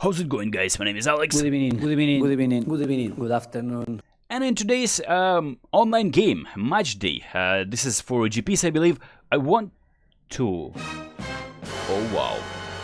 How's it going, guys? My name is Alex. Good evening, good evening, good evening, good evening, good afternoon. And in today's online game, Matchday, this is for GPs, I believe, I want to... Oh, wow.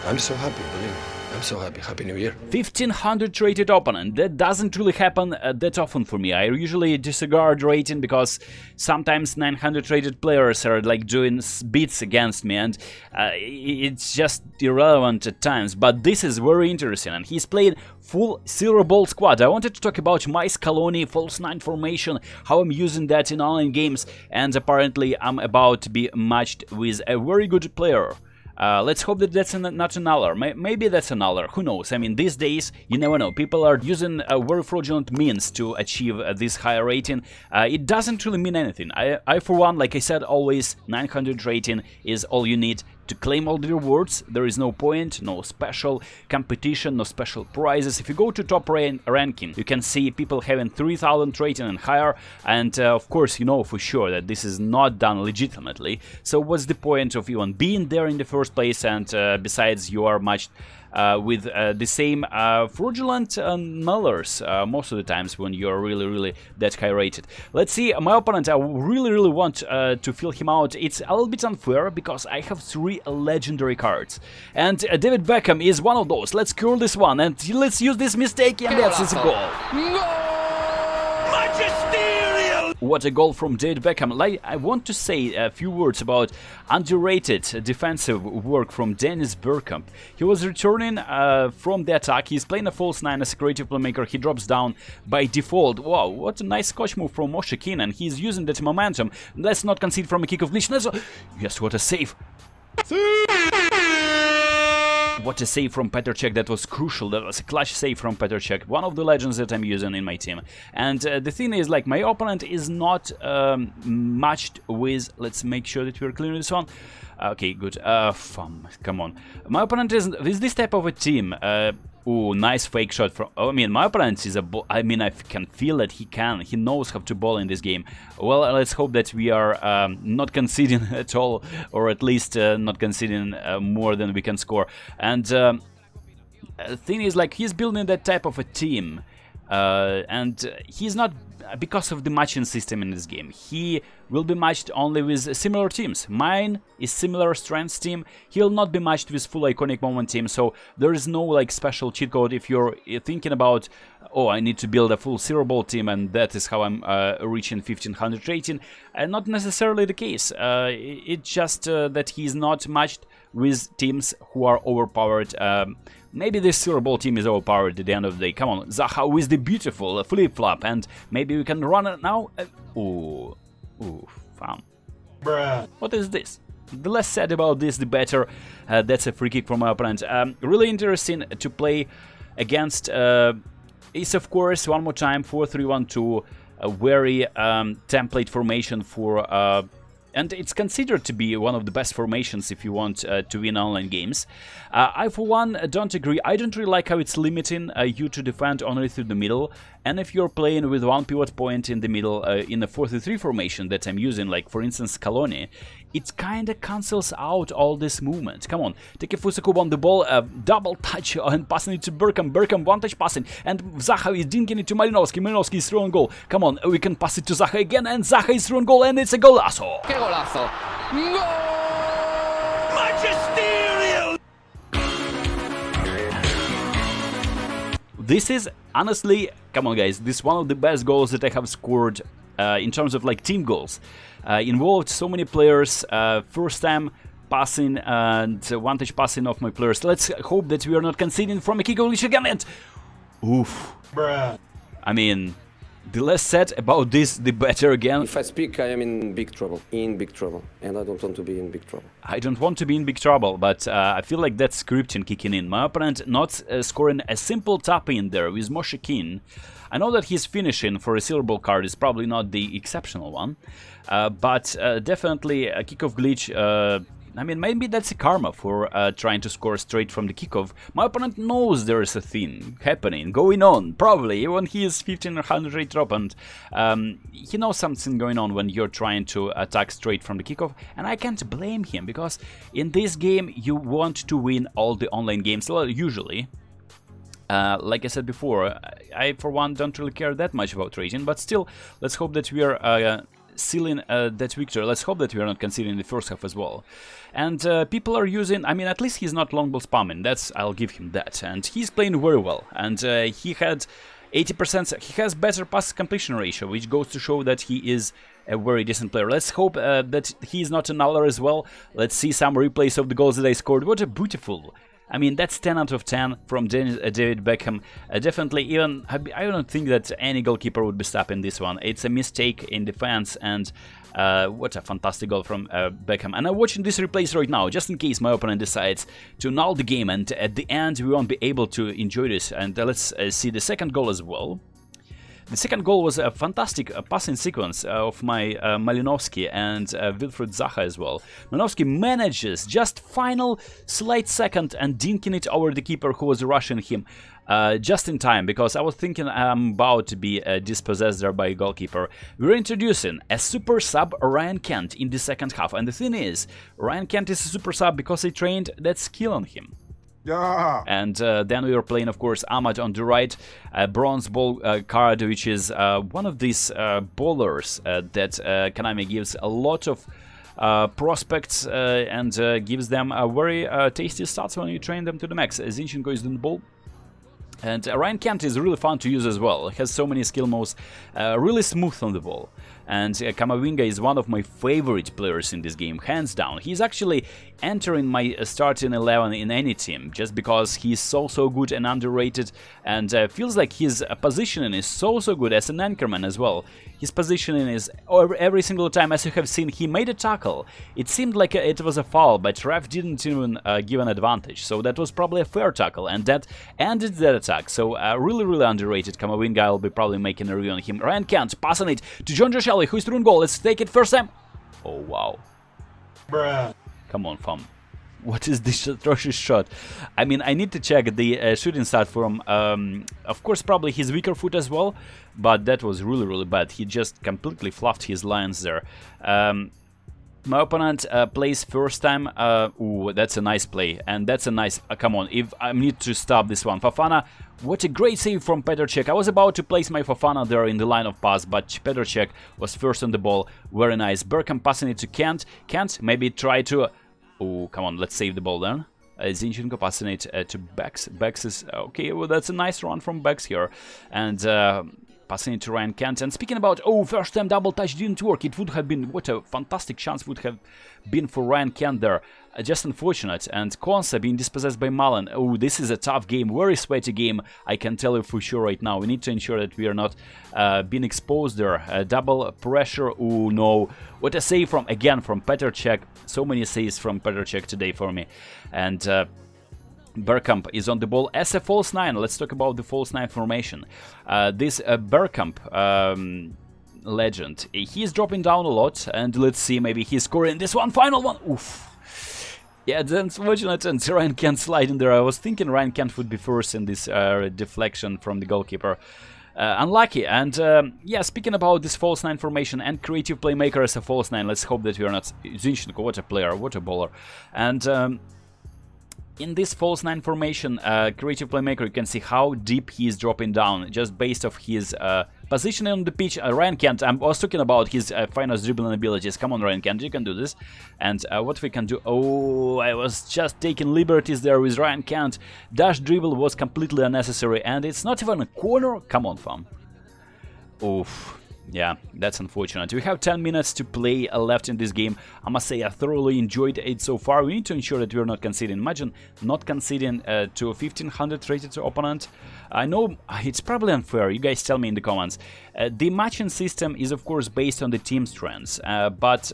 I'm so happy, believe me. I'm so happy. Happy New Year. 1500 rated opponent. That doesn't really happen that often for me. I usually disregard rating because sometimes 900 rated players are like doing beats against me, and it's just irrelevant at times. But this is very interesting, and he's played full Silver Ball squad. I wanted to talk about my Scaloni false 9 formation, how I'm using that in online games, and apparently I'm about to be matched with a very good player. Let's hope that that's not an aller. Maybe that's an aller. Who knows? I mean, these days, you never know. People are using very fraudulent means to achieve this higher rating. It doesn't really mean anything. I, for one, like I said, always 900 rating is all you need to claim all the rewards. There is no point, no special competition, no special prizes. If you go to top ranking, you can see people having 3000 rating and higher, and of course you know for sure that this is not done legitimately. So what's the point of even being there in the first place? And besides, you are matched with the same fraudulent nullers most of the times when you're really that high rated. Let's see, my opponent, I really want to fill him out. It's a little bit unfair because I have 3 legendary cards, and David Beckham is one of those. Let's curl this one and let's use this mistake, and that's a goal. What a goal from David Beckham. I want to say a few words about underrated defensive work from Dennis Bergkamp. He was returning from the attack. He's playing a false 9 as a creative playmaker. He drops down by default. Wow, what a nice coach move from Moshe Keane, and he's using that momentum. Let's not concede from a kick of glitch. Yes, what a save. What a save from Petr Cech, that was crucial. That was a clutch save from Petr Cech, one of the legends that I'm using in my team. And the thing is, like, my opponent is not matched with... Let's make sure that we're clearing this one. Okay, good. Come on. My opponent is this type of a team. Ooh, nice fake shot from... Oh, I mean, my opponent is a... I mean, I can feel that he knows how to ball in this game. Well, let's hope that we are not conceding at all, or at least not conceding more than we can score. And the thing is, like, he's building that type of a team, and he's not... Because of the matching system in this game, he will be matched only with similar teams. Mine is similar strengths team. He'll not be matched with full iconic moment team, so there is no like special cheat code if you're thinking about, oh, I need to build a full Silver Ball team and that is how I'm reaching 1500 rating. Not necessarily the case. It's just that he's not matched with teams who are overpowered. Maybe this Silver Ball team is overpowered at the end of the day. Come on, Zaha with the beautiful flip-flop, and maybe we can run it now. Ooh, fam. Bruh. What is this? The less said about this, the better. That's a free kick from my opponent. Really interesting to play against. Is of course, one more time, 4-3-1-2, a very template formation for... and it's considered to be one of the best formations if you want to win online games. I, for one, don't agree. I don't really like how it's limiting you to defend only through the middle. And if you're playing with one pivot point in the middle in a 4-3-3 formation that I'm using, like for instance Scaloni, it kinda cancels out all this movement. Come on, take a Fusaku on the ball, double touch and passing it to Bergkamp. Bergkamp one touch passing, and Zaha is dinking it to Malinovsky. Malinovsky is throwing goal. Come on, we can pass it to Zaha again, and Zaha is throwing goal, and it's a golazo. ¡Qué golazo! This is, honestly, come on guys, this is one of the best goals that I have scored in terms of like team goals. Involved so many players, first time passing and one-touch passing of my players. Let's hope that we are not conceding from a kick of again, and... Oof. Bruh. I mean, the less said about this, the better again. If I speak, I am in big trouble, and I don't want to be in big trouble. I don't want to be in big trouble, but I feel like that's scripting kicking in. My opponent not scoring a simple tap in there with Moshe Keane. I know that his finishing for a Silver Ball card is probably not the exceptional one, but definitely a kick-off glitch. I mean, maybe that's a karma for trying to score straight from the kickoff. My opponent knows there is a thing happening, going on, probably, when he is 1500 rate drop, and he knows something going on when you're trying to attack straight from the kickoff, and I can't blame him, because in this game you want to win all the online games, well, usually. Like I said before, I for one don't really care that much about rating, but still, let's hope that we are sealing that victory. Let's hope that we are not conceding in the first half as well. And people are using, I mean, at least he's not long ball spamming, that's, I'll give him that. And he's playing very well, and he had 80%, he has better pass completion ratio, which goes to show that he is a very decent player. Let's hope that he's not an Aller as well. Let's see some replays of the goals that I scored. What a beautiful, I mean, that's 10 out of 10 from David Beckham. Definitely, even I don't think that any goalkeeper would be stopping this one. It's a mistake in defense, and what a fantastic goal from Beckham. And I'm watching this replays right now, just in case my opponent decides to null the game, and at the end we won't be able to enjoy this. And let's see the second goal as well. The second goal was a fantastic passing sequence of my Malinovsky and Wilfried Zaha as well. Malinovsky manages just final slight second and dinking it over the keeper who was rushing him just in time, because I was thinking I'm about to be dispossessed there by a goalkeeper. We're introducing a super sub Ryan Kent in the second half, and the thing is, Ryan Kent is a super sub because he trained that skill on him. Yeah. And then we were playing, of course, Ahmad on the right, bronze ball card, which is one of these bowlers that Konami gives a lot of prospects and gives them a very tasty stats when you train them to the max. Zinchenko is on the ball. And Ryan Kent is really fun to use as well. He has so many skill moves, really smooth on the ball. And Kamavinga is one of my favorite players in this game, hands down. He's actually entering my starting 11 in any team, just because he's so good and underrated, and feels like his positioning is so good as an anchorman as well. His positioning is every single time, as you have seen, he made a tackle. It seemed like it was a foul, but ref didn't even give an advantage, so that was probably a fair tackle, and that ended that attack. So really underrated Kamavinga. I'll be probably making a review on him. Ryan Kent passing it to John Joshua, who's through goal. Let's take it first time. Oh wow. Bruh. Come on, fam. What is this atrocious shot? I mean, I need to check the shooting start from, of course, probably his weaker foot as well, but that was really bad. He just completely fluffed his lines there. My opponent plays first time. Ooh, that's a nice play, and that's a nice. Come on, if I need to stop this one, Fofana. What a great save from Petr Cech. I was about to place my Fofana there in the line of pass, but Petr Cech was first on the ball. Very nice. Bergkamp passing it to Kent. Kent maybe try to. Oh, come on, let's save the ball then. Zinchenko passing it to Bex. Bex is okay. Well, that's a nice run from Bex here, and. Passing it to Ryan Kent. And speaking about, first time double touch didn't work. It would have been, what a fantastic chance would have been for Ryan Kent there. Just unfortunate. And Konsa being dispossessed by Malen. Oh, this is a tough game, very sweaty game. I can tell you for sure right now. We need to ensure that we are not being exposed there. Double pressure. Oh no. What a save from Petr Cech. So many saves from Petr Cech today for me. And Bergkamp is on the ball as a false 9. Let's talk about the false 9 formation. This Bergkamp legend, he's dropping down a lot, and let's see, maybe he's scoring this one, final one. Oof. Yeah, that's unfortunate, and Ryan Kent sliding there. I was thinking Ryan Kent would be first in this deflection from the goalkeeper. Unlucky. And yeah, speaking about this false 9 formation and creative playmaker as a false 9, let's hope that we are not. Zinchenko, what a player, what a bowler. And in this false 9 formation, creative playmaker, you can see how deep he is dropping down, just based off his positioning on the pitch. Ryan Kent, I was talking about his finest dribbling abilities. Come on, Ryan Kent, you can do this. And what we can do, I was just taking liberties there with Ryan Kent. Dash dribble was completely unnecessary, and it's not even a corner. Come on, fam. Oof. Yeah, that's unfortunate. We have 10 minutes to play left in this game. I must say I thoroughly enjoyed it so far. We need to ensure that we're not conceding. Imagine not conceding to a 1500 rated opponent. I know it's probably unfair. You guys tell me in the comments. The matching system is of course based on the team strengths, but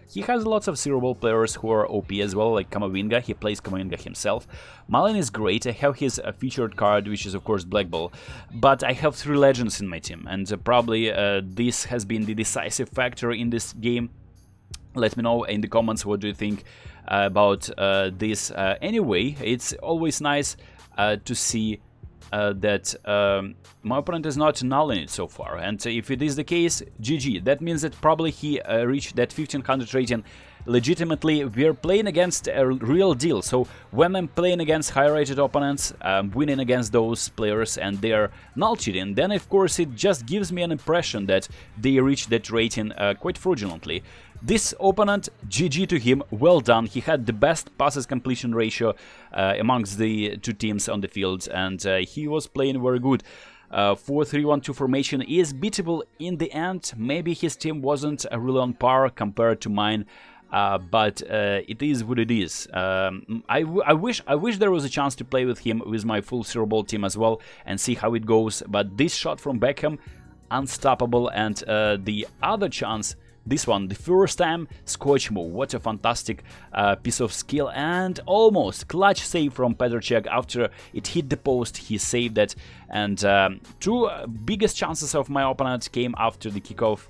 he has lots of zero ball players who are OP as well, like Kamavinga. He plays Kamavinga himself. Malen is great. I have his featured card, which is of course Black Ball, but I have 3 legends in my team, and probably this has been the decisive factor in this game. Let me know in the comments what do you think about this. Anyway, it's always nice to see that my opponent is not nulling it so far, and if it is the case, GG. That means that probably he reached that 1500 rating legitimately. We're playing against a real deal, so when I'm playing against high-rated opponents, winning against those players and they're null cheating, then of course it just gives me an impression that they reached that rating quite fraudulently. This opponent, GG to him, well done. He had the best passes completion ratio amongst the two teams on the field, and he was playing very good. 4-3-1-2 formation is beatable in the end. Maybe his team wasn't really on par compared to mine, but it is what it is. I wish there was a chance to play with him with my full Zero Ball team as well and see how it goes. But this shot from Beckham, unstoppable, and the other chance. This one, the first time, Scotch move. What a fantastic piece of skill, and almost clutch save from Petr Cech. After it hit the post, he saved it. And two biggest chances of my opponent came after the kickoff.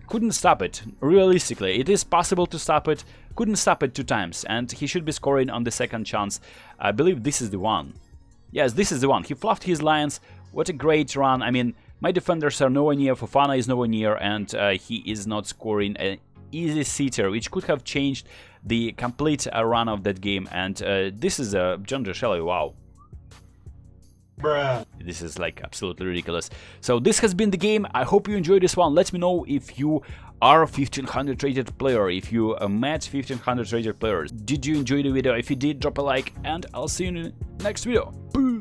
Couldn't stop it. Realistically, it is possible to stop it. Couldn't stop it 2 times, and he should be scoring on the second chance. I believe this is the one. Yes, this is the one. He fluffed his lines. What a great run. I mean, my defenders are nowhere near, Fofana is nowhere near, and he is not scoring an easy sitter, which could have changed the complete run of that game. And this is a John Shelley, wow. Bruh. This is like absolutely ridiculous. So this has been the game. I hope you enjoyed this one. Let me know if you are a 1500 rated player, if you met 1500 rated players. Did you enjoy the video? If you did, drop a like, and I'll see you in the next video. Boom.